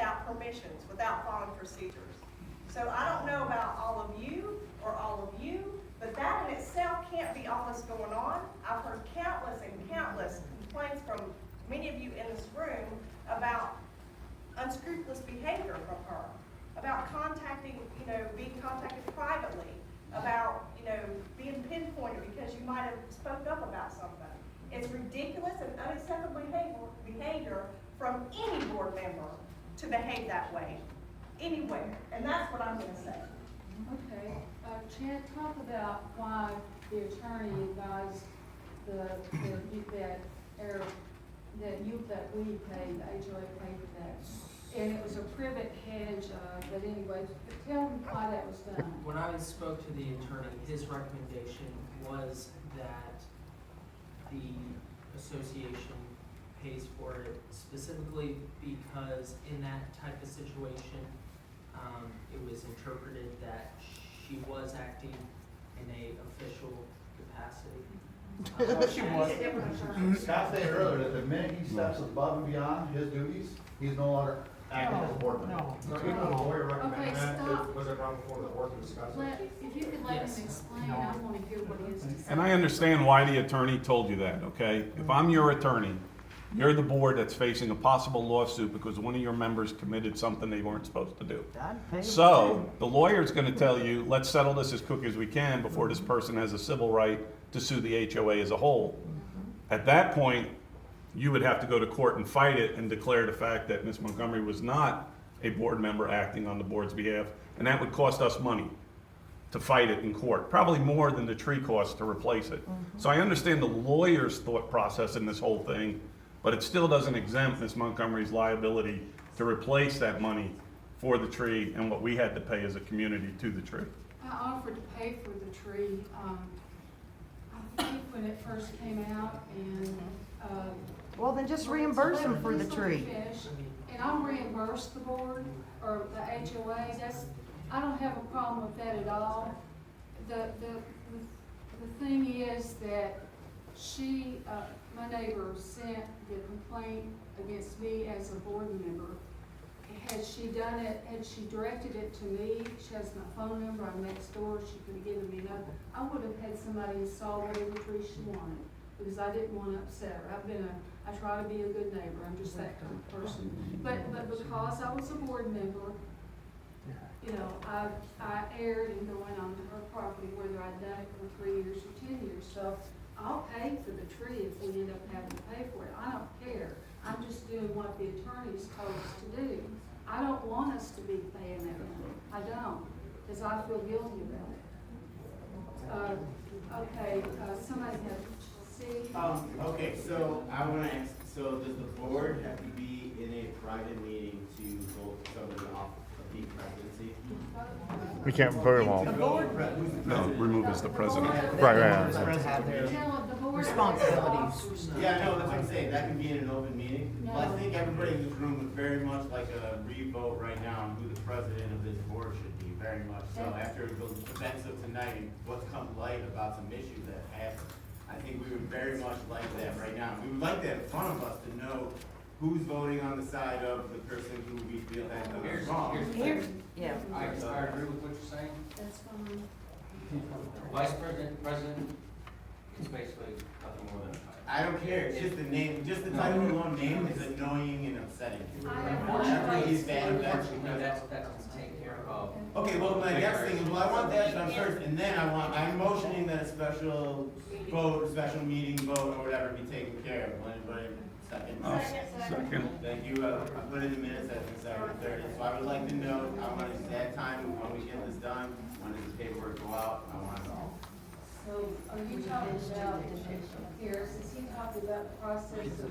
without permissions, without following procedures. So I don't know about all of you or all of you, but that in itself can't be all that's going on. I've heard countless and countless complaints from many of you in this room about unscrupulous behavior from her, about contacting, being contacted privately, about, being pinpointed because you might have spoke up about something. It's ridiculous and unacceptable behavior from any board member to behave that way, anywhere, and that's what I'm going to say. Okay, Chad, talk about why the attorney advised that we paid, the HOA paid for that. And it was a privet hedge, but anyway, tell me why that was done. When I spoke to the attorney, his recommendation was that the association pays for it specifically because in that type of situation, it was interpreted that she was acting in a official capacity. She was. Scott said earlier that the minute he steps above and beyond his duties, he's no longer acting as a board member. So even though the lawyer recommended Okay, that, stop. was it brought before the board to discuss it? If you could let Yes. him explain, I want to hear what he has to say. And I understand why the attorney told you that, okay? If I'm your attorney, you're the board that's facing a possible lawsuit because one of your members committed something they weren't supposed to do. So, the lawyer's gonna tell you, let's settle this as quick as we can before this person has a civil right to sue the HOA as a whole. At that point, you would have to go to court and fight it and declare the fact that Ms. Montgomery was not a board member acting on the board's behalf, and that would cost us money to fight it in court, probably more than the tree cost to replace it. So I understand the lawyer's thought process in this whole thing, but it still doesn't exempt Ms. Montgomery's liability to replace that money for the tree and what we had to pay as a community to the tree. I offered to pay for the tree, I think when it first came out, and, Well, then just reimburse them for the Let me tree. finish. And I'll reimburse the board, or the HOA, I don't have a problem with that at all. The thing is that my neighbor sent the complaint against me as a board member. Had she done it, had she directed it to me, she has my phone number, I'm next door, she could have given me another. I would have had somebody install whatever tree she wanted, because I didn't want to upset her. I try to be a good neighbor, I'm just that kind of person. But because I was a board member, I erred in going on her property, whether I'd done it for 3 years or 10 years. So I'll pay for the tree if we end up having to pay for it. I don't care. I'm just doing what the attorneys told us to do. I don't want us to be paying that money. I don't, because I feel guilty about it. Okay, somebody have, see? Okay, so I want to ask, so does the board have to be in a private meeting to vote someone off of the presidency? We can't vote them all. The board, No, remove as the president. Right. to have their The board responsibilities. Yeah, no, that's what I'm saying, that can be in an open meeting. No. Well, I think everybody in this room would very much like a re-vote right now on who the president of this board should be, very much. So after the events of tonight and what's come to light about some issues that happened, I think we would very much like that right now. We would like that in front of us to know who's voting on the side of the person who we feel that is wrong. Here, yeah. I agree with what you're saying. That's fine. Vice president, president, is basically nothing more than a title. I don't care, it's just the name, just the title alone name is annoying and upsetting. Unfortunately, These bad events. unfortunately, that's taken care of. Okay, well, my next thing is, well, I want that done first, and then I'm motioning that a special vote, a special meeting vote, or whatever be taken care of. Anybody second? Second. Thank you, I put in the minutes at 7:30, so I would like to know, I want that time, when we get this done, when does the paperwork go out, I want it all. So are you talking about, Harris, is he talking about the process of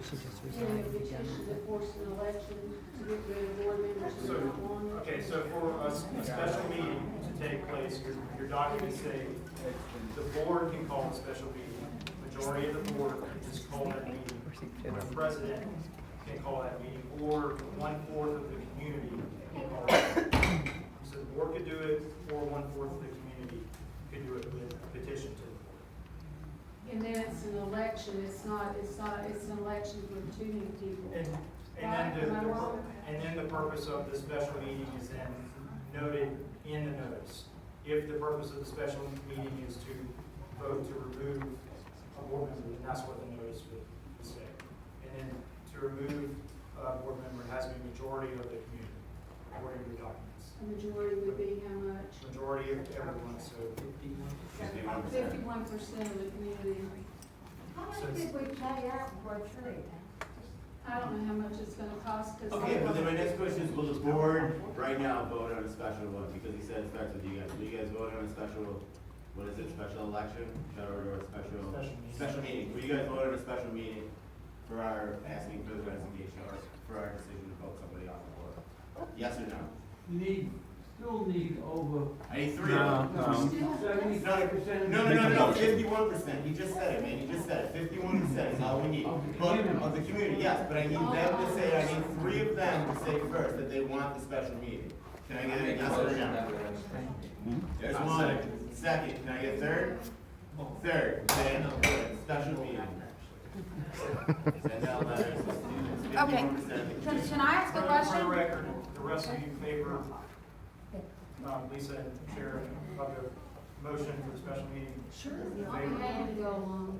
getting a petition to force an election to get rid of board members who don't want it? Okay, so for a special meeting to take place, your documents say that the board can call a special meeting. Majority of the board can just call that meeting. The president can call that meeting, or 1/4 of the community can call that meeting. So the board could do it, or 1/4 of the community could do it with a petition to the board. And then it's an election, it's an election with too many people. And Right, then am I wrong? and then the purpose of the special meeting is then noted in the notice. If the purpose of the special meeting is to vote to remove a board member, then that's what the notice would say. And then to remove a board member has to be majority of the community, according to the documents. A majority would be how much? Majority of everyone, so. 51% of the community. How much did we pay out for a tree? I don't know how much it's gonna cost, cause. Okay, but then my next question is, will the board right now vote on a special one? Because he said it starts with you guys. Will you guys vote on a special, what is it, special election? Or a special meeting? Will you guys vote on a special meeting for our asking for the resignation or for our decision to vote somebody off the board? Yes or no? Still need over I need three of them. 70% No, 51%. He just said it, man. He just said it. 51% is all we need. But of the community, yes, but I need them to say, I need three of them to say first that they want the special meeting. Can I get a yes or no? There's one. Second, can I get a third? Third, then, special meeting. Send out letters. Okay. 51%. Can I ask a For the question? record, the rest of you favor, Lisa and Sharon, of the motion for the special meeting? Sure, I'll be happy to go along.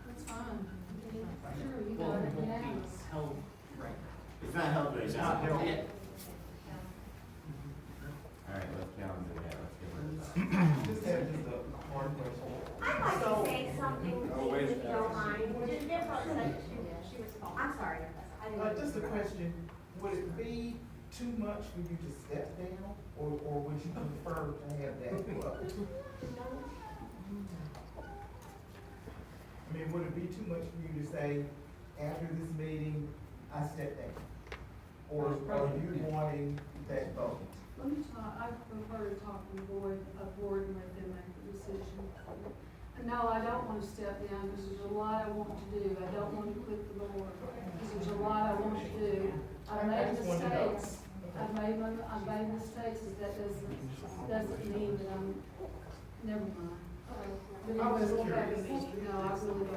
That's fine. Sure, you got it, yeah. It's held right. It's not held right It's now. not held. Yeah. All right, let's calendar that. Let's get rid of that. Just have just a hard question. I'd like to say something, please, if you don't mind. I'm sorry. I didn't- Just a question, would it be too much for you to step down, or would you prefer to have that up? I mean, would it be too much for you to say, after this meeting, I step down? Or are you wanting that vote? Let me talk, I prefer to talk to the board, a board and let them make the decision. No, I don't want to step down, because there's a lot I want to do. I don't want to quit the board, because there's a lot I want to do. I've made just wanted to know. mistakes. I've made mistakes, but that doesn't mean that I'm, never mind. I was No, I curious. really don't want to do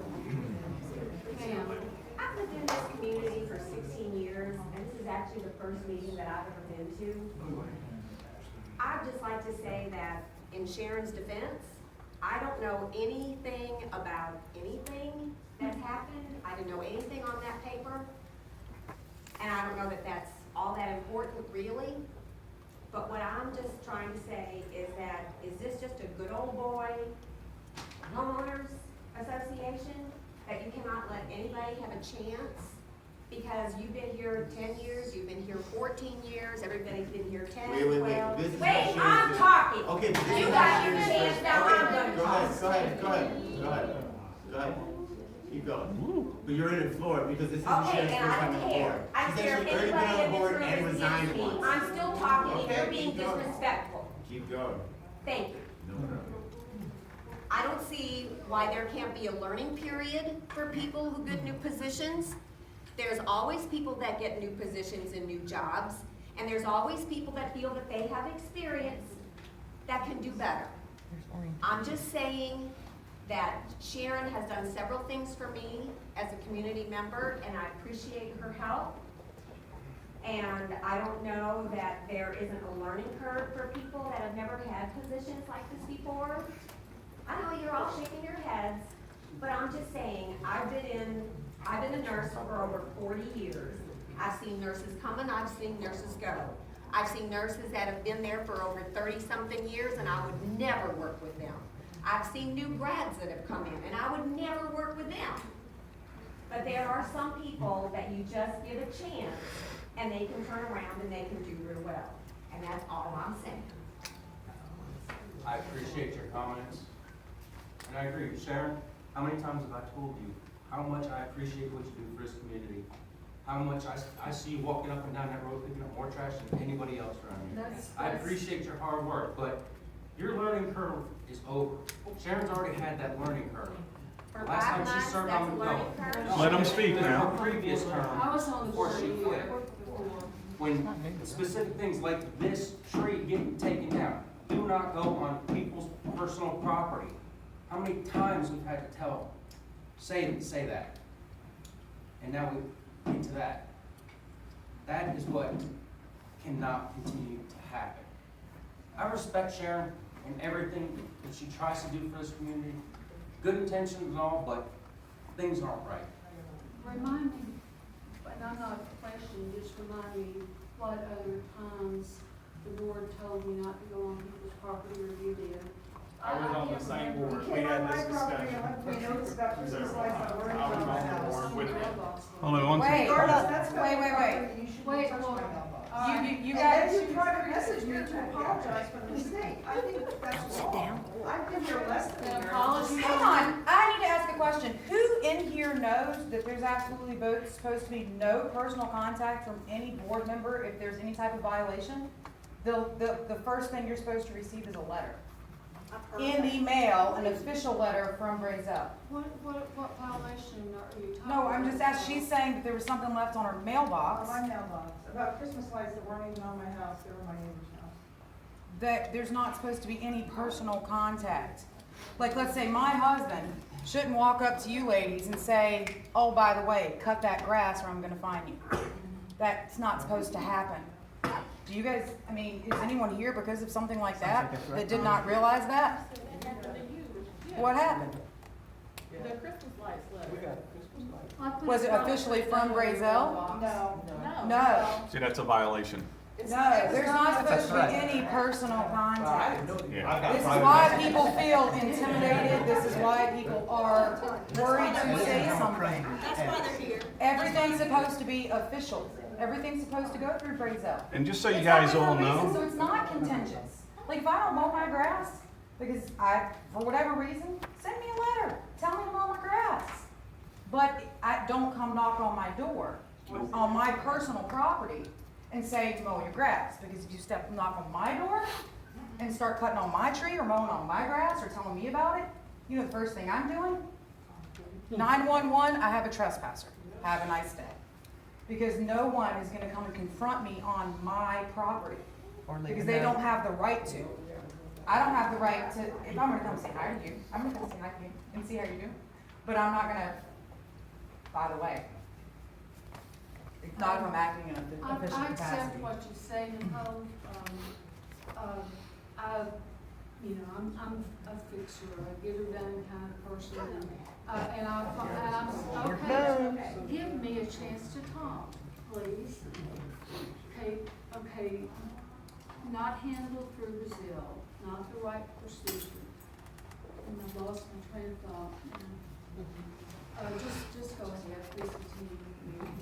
that. Ma'am. I've lived in this community for 16 years, and this is actually the first meeting that I've ever been to. I'd just like to say that, in Sharon's defense, I don't know anything about anything that's happened. I didn't know anything on that paper. And I don't know that that's all that important, really. But what I'm just trying to say is that, is this just a good old boy homeowners association that you cannot let anybody have a chance? Because you've been here 10 years, you've been here 14 years, everybody's been here 10, 12. This is Wait, not Sharon's I'm business. talking. Okay, but this You is got not your Sharon's chance, business. now Okay, I'm gonna Go talk. ahead. Keep going. But you're in the floor because this is Okay, Sharon's and first I time don't on the board. care. I She's care if actually already been anybody on in the this board room and is resigned against me. once. I'm still talking, and Okay, you're being keep going. disrespectful. Keep going. Thank you. No problem. I don't see why there can't be a learning period for people who get new positions. There's always people that get new positions and new jobs, and there's always people that feel that they have experience that can do better. I'm just saying that Sharon has done several things for me as a community member, and I appreciate her help. And I don't know that there isn't a learning curve for people that have never had positions like this before. I know you're all shaking your heads, but I'm just saying, I've been a nurse for over 40 years. I've seen nurses come and I've seen nurses go. I've seen nurses that have been there for over 30-something years, and I would never work with them. I've seen new grads that have come in, and I would never work with them. But there are some people that you just give a chance, and they can turn around and they can do real well. And that's all I'm saying. I appreciate your comments. And I agree, Sharon, how many times have I told you how much I appreciate what you do for this community? How much I see you walking up and down that road picking up more trash than anybody else around here. I appreciate your hard work, but your learning curve is over. Sharon's already had that learning curve. For Last 5 time she months, served that's on a the learning bill. curve. Let him speak now. Her previous term, I was on the before board, she I quit, worked before. when specific things like this tree getting taken down, do not go on people's personal property. How many times we've had to say that? And now into that. That is what cannot continue to happen. I respect Sharon and everything that she tries to do for this community. Good intentions and all, but things aren't right. Remind me, and I'm not questioning, just remind me what other times the board told me not to go on people's property or you did. I was on the same board, we You had can't this on my property discussion. unless we know it's about It was Christmas over. lights that were in I was my on the house. board with it. Hold on one second. Wait, Regardless, hold that's up. federal Wait. property, you shouldn't Wait, touch well, my mailbox. You And guys, then you private message me to apologize for the mistake. I think that's wrong. I've been here less than a An year. apology. hang on, I need to ask a question. Who in here knows that there's absolutely supposed to be no personal contact from any board member if there's any type of violation? The first thing you're supposed to receive is a letter. I've heard In that. the mail, an official letter from Brazel. What violation are you talking about? No, I'm just asking, she's saying that there was something left on her On mailbox, my mailbox, about Christmas lights that weren't even on my house, they were on my neighbor's house. that there's not supposed to be any personal contact. Like, let's say my husband shouldn't walk up to you ladies and say, oh, by the way, cut that grass or I'm gonna fine you. That's not supposed to happen. Do you guys, I mean, is anyone here because of something like that, that did not realize that? What happened? The Christmas lights letter. I put Was it officially from Brazel? No. No. See, that's a violation. No, there's not supposed to be any personal contact. Yeah. This is why people feel intimidated, this is why people are worried to say something. That's why they're here. Everything's supposed to be official. Everything's supposed to go through Brazel. And just so you It's guys not all for a reason, know, So it's not contentious. Like, if I don't mow my grass, because for whatever reason, send me a letter, tell me to mow my grass. But don't come knock on my door, on my personal property, and say, mow your grass, because if you knock on my door and start cutting on my tree or mowing on my grass or telling me about it, you know the first thing I'm doing? 911, I have a trespasser. Have a nice day. Because no one is gonna come and confront me on my property, because they don't have the right to. I don't have the right to, if I'm gonna come say hi to you, I'm gonna come say hi to you and see how you do. But I'm not gonna, by the way, not if I'm acting in an official I accept capacity. what you say, Nicole. I'm a fixer, a get her done kind of person, and I'm, okay, give me a chance to talk, please. Okay, not handled through Brazil, not the right procedure. And I've lost my train of thought. Just go ahead, please continue.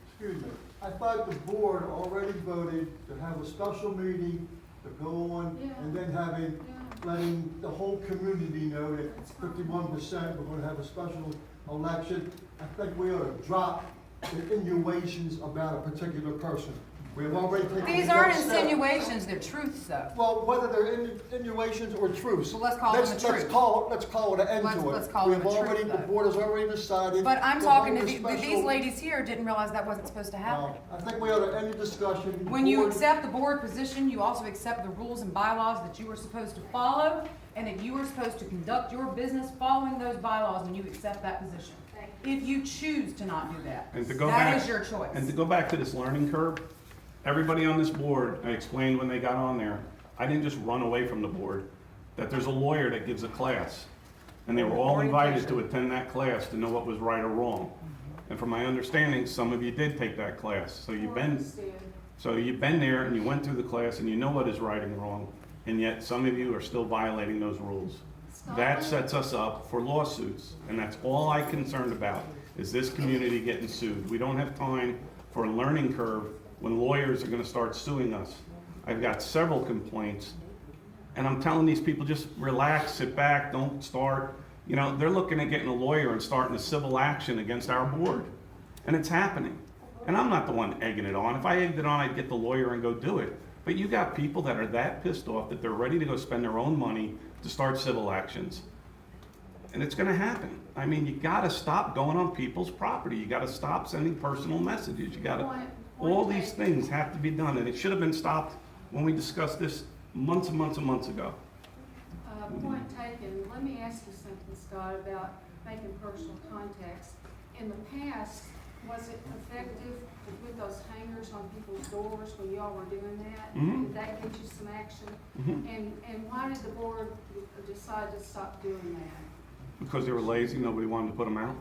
Excuse me, I thought the board already voted to have a special meeting to go on and then letting the whole community know that 51%, we're gonna have a special election. I think we ought to drop the insinuations about a particular person. We have already taken. These the aren't next step. insinuations, they're truths though. Well, whether they're insinuations or truths. So let's call them the truth. Let's call it an end to it. Let's call them the truth, The though. board has already decided. But I'm to talking to hold a these special- ladies here didn't realize that wasn't supposed to happen. I think we ought to end the discussion. When you Board- accept the board position, you also accept the rules and bylaws that you were supposed to follow, and that you were supposed to conduct your business following those bylaws when you accept that position. If you choose to not do that, and to go that back, is your choice. and to go back to this learning curve, everybody on this board, I explained when they got on there, I didn't just run away from the board, that there's a lawyer that gives a class. And they were all invited to attend that class to know what was right or wrong. And from my understanding, some of you did take that class, so you've been there and you went through the class and you know what is right and wrong, and yet some of you are still violating those rules. That sets us up for lawsuits, and that's all I'm concerned about, is this community getting sued. We don't have time for a learning curve when lawyers are gonna start suing us. I've got several complaints, and I'm telling these people, just relax, sit back, don't start. You know, they're looking at getting a lawyer and starting a civil action against our board, and it's happening. And I'm not the one egging it on. If I egged it on, I'd get the lawyer and go do it. But you got people that are that pissed off that they're ready to go spend their own money to start civil actions. And it's gonna happen. I mean, you gotta stop going on people's property. You gotta stop sending personal messages. You gotta, all these things have to be done, and it should have been stopped when we discussed this months and months and months ago. Point taken. Let me ask you something, Scott, about making personal contacts. In the past, what was it effective to put those hangers on people's doors when y'all were doing that? Mhm. Did that get you some action? Mhm. And why did the board decide to stop doing that? Because they were lazy, nobody wanted to put them out.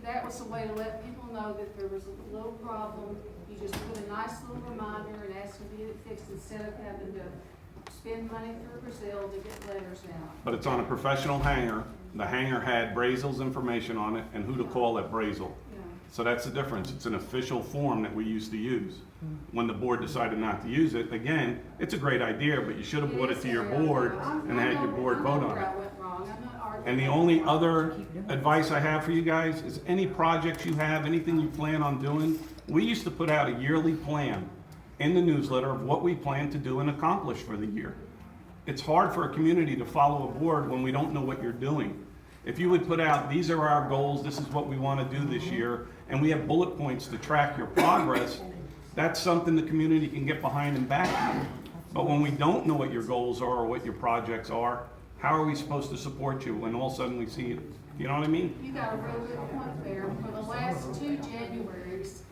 That was a way to let people know that there was a little problem. You just put a nice little reminder and ask them to get it fixed instead of having to spend money through Brazil to get letters out. But it's on a professional hanger. The hanger had Brazel's information on it and who to call at Brazel. Yeah. So that's the difference. It's an official form that we used to use. When the board decided not to use it, again, it's a great idea, but you should have brought it to your board and had your board vote on it. I went wrong. I'm not arguing. And the only other advice I have for you guys is any projects you have, anything you plan on doing, we used to put out a yearly plan in the newsletter of what we plan to do and accomplish for the year. It's hard for a community to follow a board when we don't know what you're doing. If you would put out, these are our goals, this is what we want to do this year, and we have bullet points to track your progress, that's something the community can get behind and back you. But when we don't know what your goals are or what your projects are, how are we supposed to support you when all of a sudden we see it? You know what I mean? You got a real good point there. For the last two Januaries,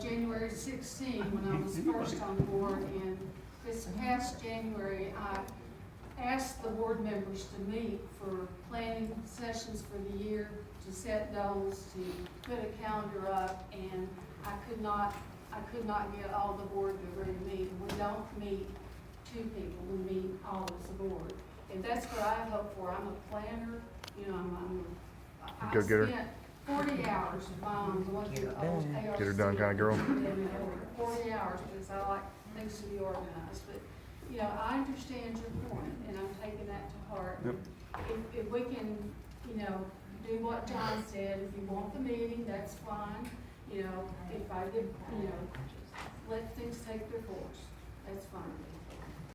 January 16, when I was first on board, and this past January, I asked the board members to meet for planning sessions for the year, to set goals, to put a calendar up, and I could not get all the board to agree to meet. We don't meet two people, we meet all as a board. And that's what I hope for. I'm a planner, you know, I Go get her. spent 40 hours going through the old ARC. Get her done kinda girl. 40 hours, because I like things to be organized, but, you know, I understand your point, and I'm taking that to heart. Yep. If we can, you know, do what John said, if you want the meeting, that's fine. You know, if I give, you know, let things take their course, that's fine.